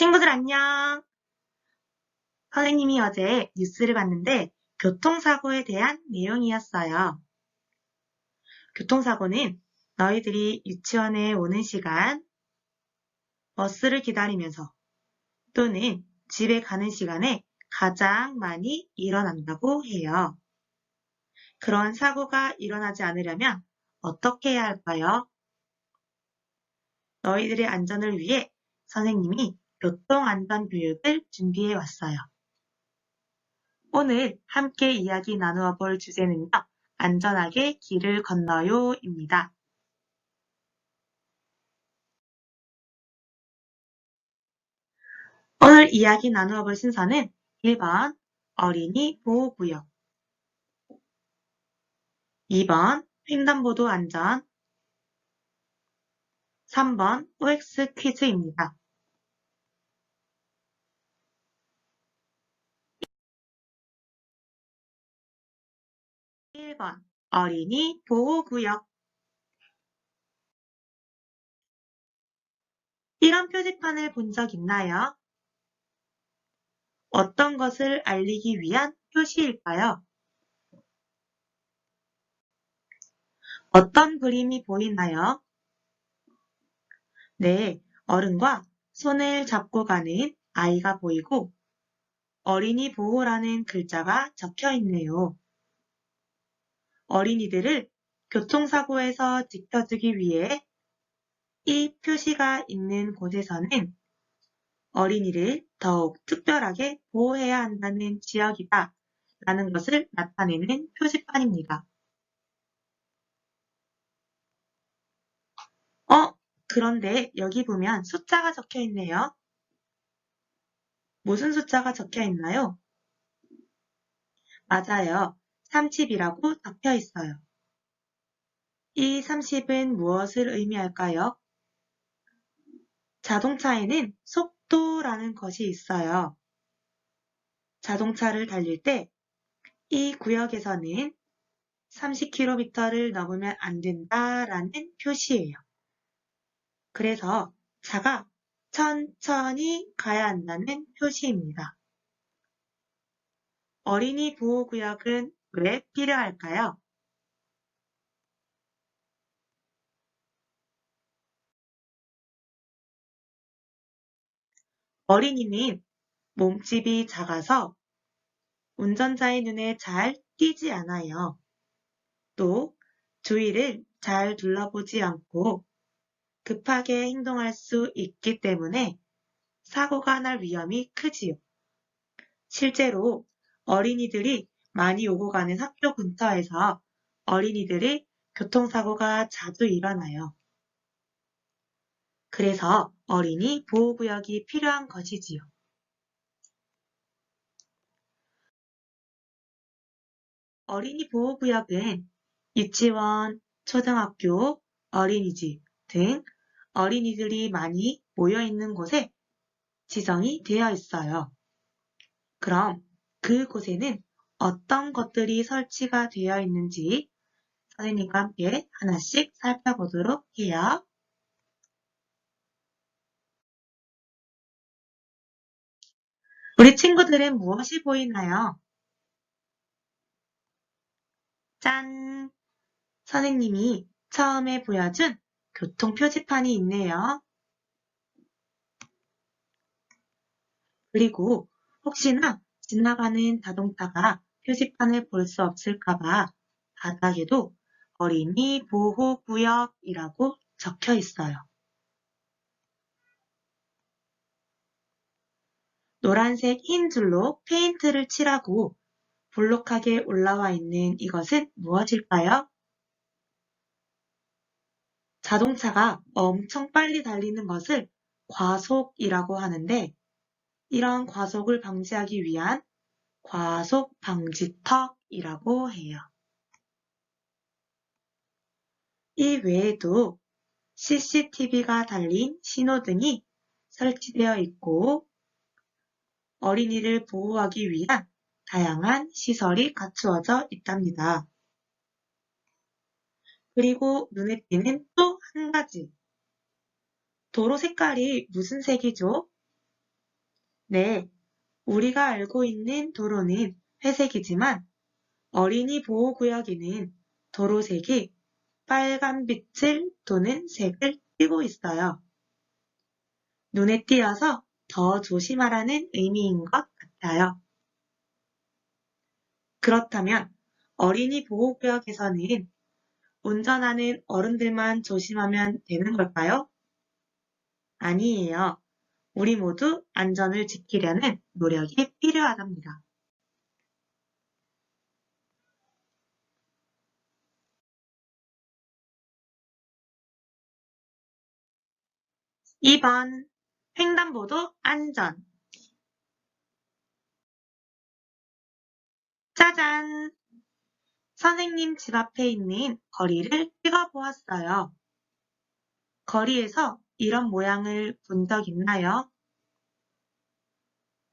친구들 안녕. 선생님이 어제 뉴스를 봤는데 교통사고에 대한 내용이었어요. 교통사고는 너희들이 유치원에 오는 시간, 버스를 기다리면서 또는 집에 가는 시간에 가장 많이 일어난다고 해요. 그런 사고가 일어나지 않으려면 어떻게 해야 할까요? 너희들의 안전을 위해 선생님이 교통안전교육을 준비해 왔어요. 오늘 함께 이야기 나누어 볼 주제는요. 안전하게 길을 건너요입니다. 오늘 이야기 나누어 볼 순서는 1번 어린이 보호구역, 2번 횡단보도 안전, 3번 OX 퀴즈입니다. 1번 어린이 보호구역. 이런 표지판을 본 적 있나요? 어떤 것을 알리기 위한 표시일까요? 어떤 그림이 보이나요? 네, 어른과 손을 잡고 가는 아이가 보이고 어린이 보호라는 글자가 적혀 있네요. 어린이들을 교통사고에서 지켜주기 위해 이 표시가 있는 곳에서는 어린이를 더욱 특별하게 보호해야 한다는 지역이다 라는 것을 나타내는 표지판입니다. 그런데 여기 보면 숫자가 적혀 있네요. 무슨 숫자가 적혀 있나요? 맞아요. 30이라고 적혀 있어요. 이 30은 무엇을 의미할까요? 자동차에는 속도라는 것이 있어요. 자동차를 달릴 때 이 구역에서는 30km를 넘으면 안 된다라는 표시예요. 그래서 차가 천천히 가야 한다는 표시입니다. 어린이 보호구역은 왜 필요할까요? 어린이는 몸집이 작아서 운전자의 눈에 잘 띄지 않아요. 또 주위를 잘 둘러보지 않고 급하게 행동할 수 있기 때문에 사고가 날 위험이 크지요. 실제로 어린이들이 많이 오고 가는 학교 근처에서 어린이들의 교통사고가 자주 일어나요. 그래서 어린이 보호구역이 필요한 것이지요. 어린이 보호구역은 유치원, 초등학교, 어린이집 등 어린이들이 많이 모여 있는 곳에 지정이 되어 있어요. 그럼 그곳에는 어떤 것들이 설치가 되어 있는지 선생님과 함께 하나씩 살펴보도록 해요. 우리 친구들은 무엇이 보이나요? 짠! 선생님이 처음에 보여준 교통 표지판이 있네요. 그리고 혹시나 지나가는 자동차가 표지판을 볼 수 없을까봐 바닥에도 어린이 보호구역이라고 적혀 있어요. 노란색 흰 줄로 페인트를 칠하고 볼록하게 올라와 있는 이것은 무엇일까요? 자동차가 엄청 빨리 달리는 것을 과속이라고 하는데 이런 과속을 방지하기 위한 과속 방지턱이라고 해요. 이 외에도 CCTV가 달린 신호등이 설치되어 있고 어린이를 보호하기 위한 다양한 시설이 갖추어져 있답니다. 그리고 눈에 띄는 또 한 가지. 도로 색깔이 무슨 색이죠? 네, 우리가 알고 있는 도로는 회색이지만 어린이 보호구역에는 도로색이 빨간 빛을 도는 색을 띠고 있어요. 눈에 띄어서 더 조심하라는 의미인 것 같아요. 그렇다면 어린이 보호구역에서는 운전하는 어른들만 조심하면 되는 걸까요? 아니에요. 우리 모두 안전을 지키려는 노력이 필요하답니다. 2번 횡단보도 안전. 짜잔! 선생님 집 앞에 있는 거리를 찍어보았어요. 거리에서 이런 모양을 본 적 있나요?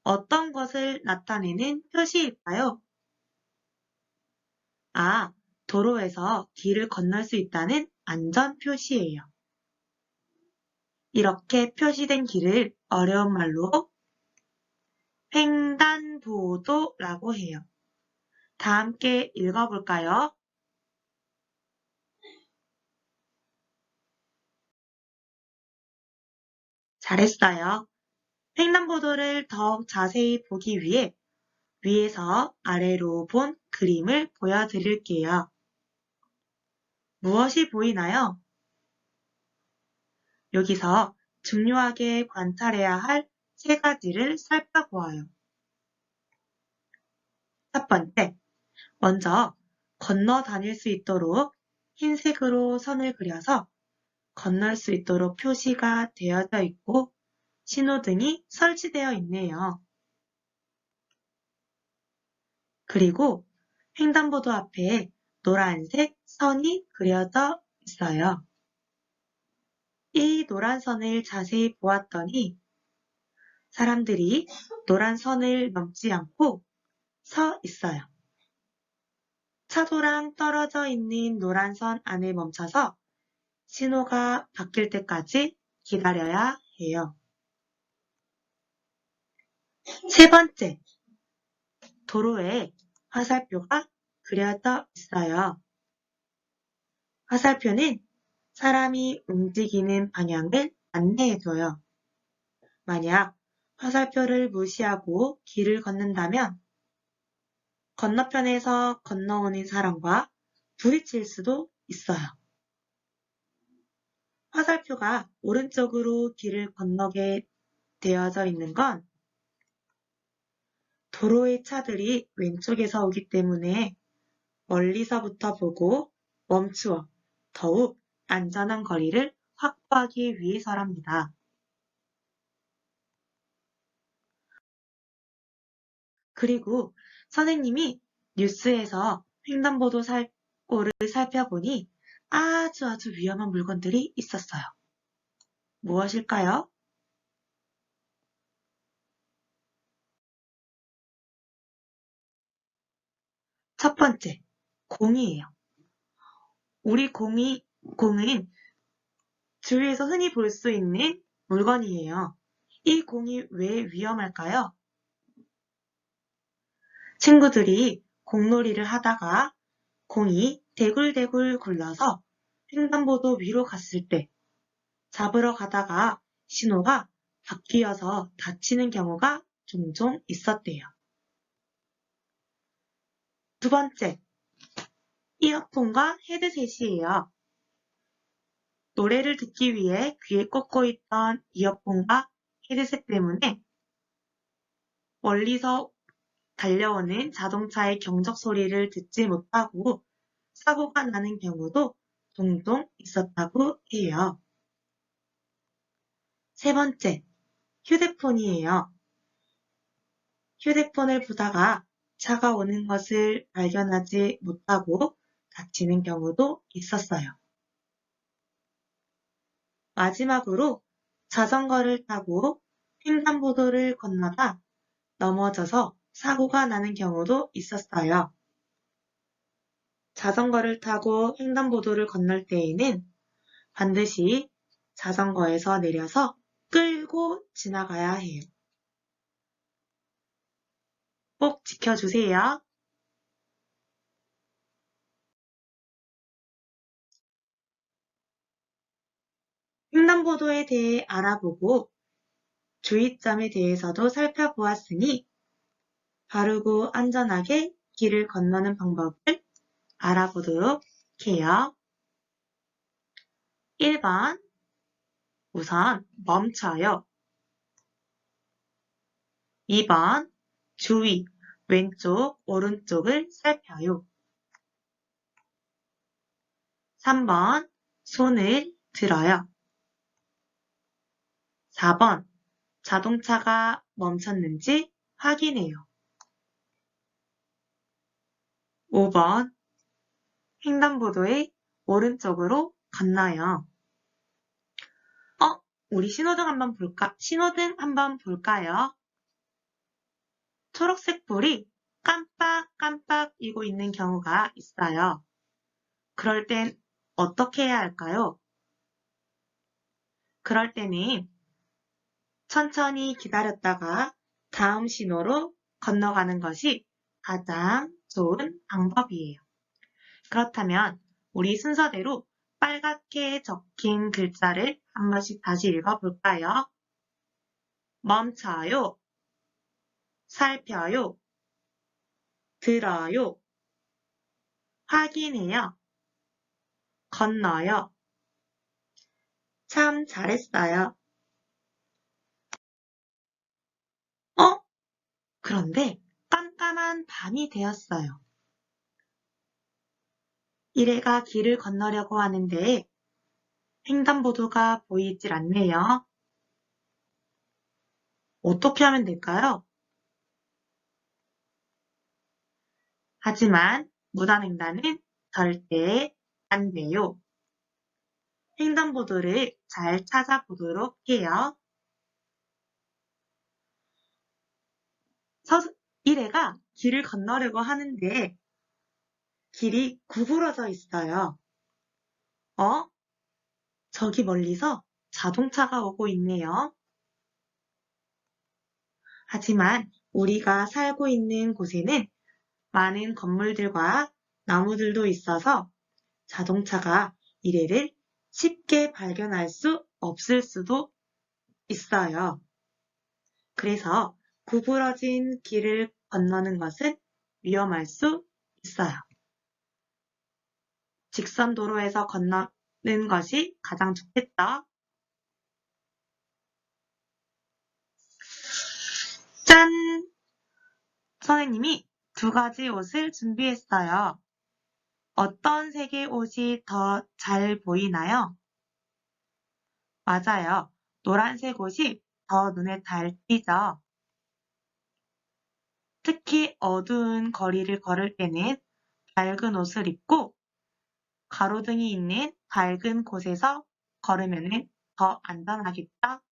어떤 것을 나타내는 표시일까요? 아, 도로에서 길을 건널 수 있다는 안전 표시예요. 이렇게 표시된 길을 어려운 말로 횡단보도라고 해요. 다 함께 읽어볼까요? 잘했어요. 횡단보도를 더욱 자세히 보기 위해 위에서 아래로 본 그림을 보여드릴게요. 무엇이 보이나요? 여기서 중요하게 관찰해야 할 세 가지를 살펴보아요. 첫 번째, 먼저 건너 다닐 수 있도록 흰색으로 선을 그려서 건널 수 있도록 표시가 되어져 있고 신호등이 설치되어 있네요. 그리고 횡단보도 앞에 노란색 선이 그려져 있어요. 이 노란 선을 자세히 보았더니 사람들이 노란 선을 넘지 않고 서 있어요. 차도랑 떨어져 있는 노란 선 안에 멈춰서 신호가 바뀔 때까지 기다려야 해요. 세 번째, 도로에 화살표가 그려져 있어요. 화살표는 사람이 움직이는 방향을 안내해줘요. 만약 화살표를 무시하고 길을 걷는다면 건너편에서 건너오는 사람과 부딪힐 수도 있어요. 화살표가 오른쪽으로 길을 건너게 되어져 있는 건 도로의 차들이 왼쪽에서 오기 때문에 멀리서부터 보고 멈추어 더욱 안전한 거리를 확보하기 위해서랍니다. 그리고 선생님이 뉴스에서 횡단보도 사고를 살펴보니 아주 위험한 물건들이 있었어요. 무엇일까요? 첫 번째, 공이에요. 우리 공은 주위에서 흔히 볼 수 있는 물건이에요. 이 공이 왜 위험할까요? 친구들이 공놀이를 하다가 공이 대굴대굴 굴러서 횡단보도 위로 갔을 때 잡으러 가다가 신호가 바뀌어서 다치는 경우가 종종 있었대요. 두 번째, 이어폰과 헤드셋이에요. 노래를 듣기 위해 귀에 꽂고 있던 이어폰과 헤드셋 때문에 멀리서 달려오는 자동차의 경적 소리를 듣지 못하고 사고가 나는 경우도 종종 있었다고 해요. 세 번째, 휴대폰이에요. 휴대폰을 보다가 차가 오는 것을 발견하지 못하고 다치는 경우도 있었어요. 마지막으로 자전거를 타고 횡단보도를 건너다 넘어져서 사고가 나는 경우도 있었어요. 자전거를 타고 횡단보도를 건널 때에는 반드시 자전거에서 내려서 끌고 지나가야 해요. 꼭 지켜주세요. 횡단보도에 대해 알아보고 주의점에 대해서도 살펴보았으니 바르고 안전하게 길을 건너는 방법을 알아보도록 해요. 1번, 우선 멈춰요. 2번, 주의, 왼쪽, 오른쪽을 살펴요. 3번, 손을 들어요. 4번, 자동차가 멈췄는지 확인해요. 5번, 횡단보도의 오른쪽으로 건너요. 우리 신호등 한번 볼까요? 초록색 불이 깜빡깜빡이고 있는 경우가 있어요. 그럴 땐 어떻게 해야 할까요? 그럴 때는 천천히 기다렸다가 다음 신호로 건너가는 것이 가장 좋은 방법이에요. 그렇다면 우리 순서대로 빨갛게 적힌 글자를 한 번씩 다시 읽어볼까요? 멈춰요. 살펴요. 들어요. 확인해요. 건너요. 참 잘했어요. 그런데 깜깜한 밤이 되었어요. 이래가 길을 건너려고 하는데 횡단보도가 보이질 않네요. 어떻게 하면 될까요? 하지만 무단횡단은 절대 안 돼요. 횡단보도를 잘 찾아보도록 해요. 이래가 길을 건너려고 하는데 길이 구부러져 있어요. 저기 멀리서 자동차가 오고 있네요. 하지만 우리가 살고 있는 곳에는 많은 건물들과 나무들도 있어서 자동차가 이래를 쉽게 발견할 수 없을 수도 있어요. 그래서 구부러진 길을 건너는 것은 위험할 수 있어요. 직선 도로에서 건너는 것이 가장 좋겠다. 짠! 선생님이 2가지 옷을 준비했어요. 어떤 색의 옷이 더 잘 보이나요? 맞아요. 노란색 옷이 더 눈에 잘 띄죠. 특히 어두운 거리를 걸을 때는 밝은 옷을 입고 가로등이 있는 밝은 곳에서 걸으면 더 안전하겠다.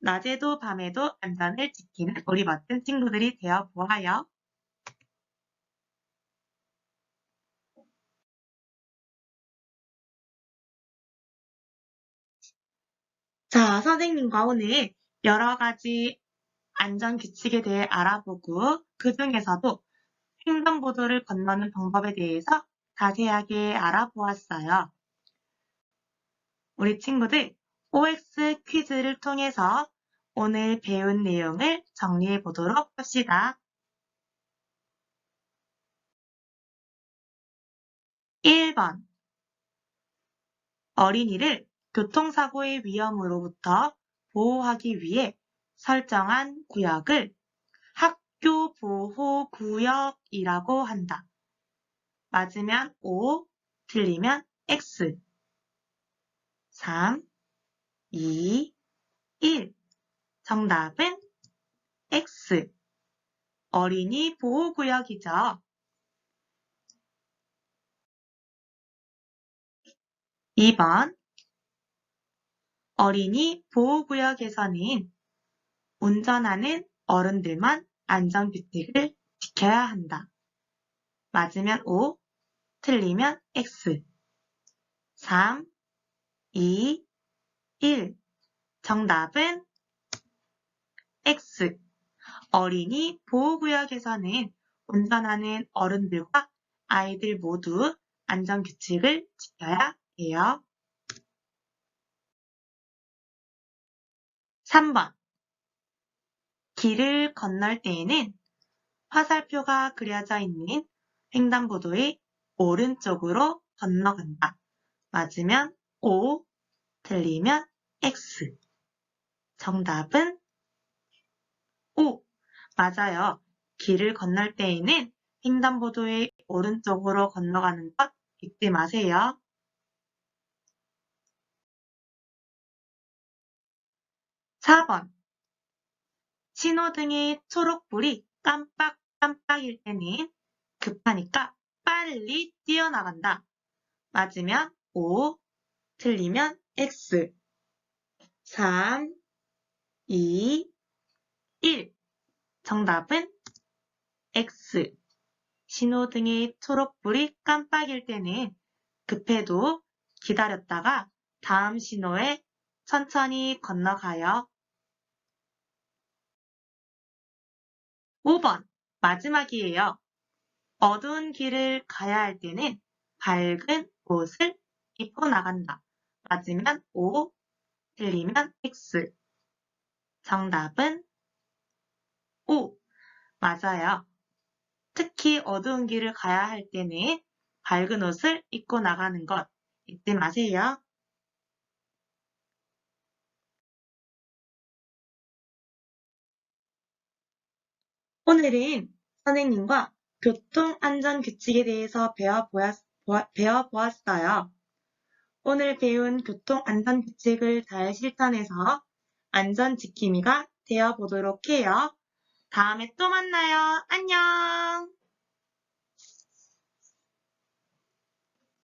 낮에도 밤에도 안전을 지키는 우리 멋진 친구들이 되어 보아요. 자, 선생님과 오늘 여러 가지 안전 규칙에 대해 알아보고 그 중에서도 횡단보도를 건너는 방법에 대해서 자세하게 알아보았어요. 우리 친구들 OX 퀴즈를 통해서 오늘 배운 내용을 정리해 보도록 합시다. 1번 어린이를 교통사고의 위험으로부터 보호하기 위해 설정한 구역을 학교보호구역이라고 한다. 맞으면 O, 틀리면 X. 3, 2, 1. 정답은 X. 어린이 보호구역이죠. 2번 어린이 보호구역에서는 운전하는 어른들만 안전규칙을 지켜야 한다. 맞으면 O, 틀리면 X. 3, 2, 1. 정답은 X. 어린이 보호구역에서는 운전하는 어른들과 아이들 모두 안전규칙을 지켜야 해요. 3번. 길을 건널 때에는 화살표가 그려져 있는 횡단보도의 오른쪽으로 건너간다. 맞으면 O, 틀리면 X. 정답은 O. 맞아요. 길을 건널 때에는 횡단보도의 오른쪽으로 건너가는 것 잊지 마세요. 4번. 신호등의 초록불이 깜빡깜빡일 때는 급하니까 빨리 뛰어나간다. 맞으면 O, 틀리면 X. 3, 2, 1. 정답은 X. 신호등의 초록불이 깜빡일 때는 급해도 기다렸다가 다음 신호에 천천히 건너가요. 5번. 마지막이에요. 어두운 길을 가야 할 때는 밝은 옷을 입고 나간다. 맞으면 O, 틀리면 X. 정답은 O. 맞아요. 특히 어두운 길을 가야 할 때는 밝은 옷을 입고 나가는 것 잊지 마세요. 오늘은 선생님과 교통안전규칙에 대해서 배워보았어요. 오늘 배운 교통안전규칙을 잘 실천해서 안전지킴이가 되어보도록 해요. 다음에 또 만나요. 안녕!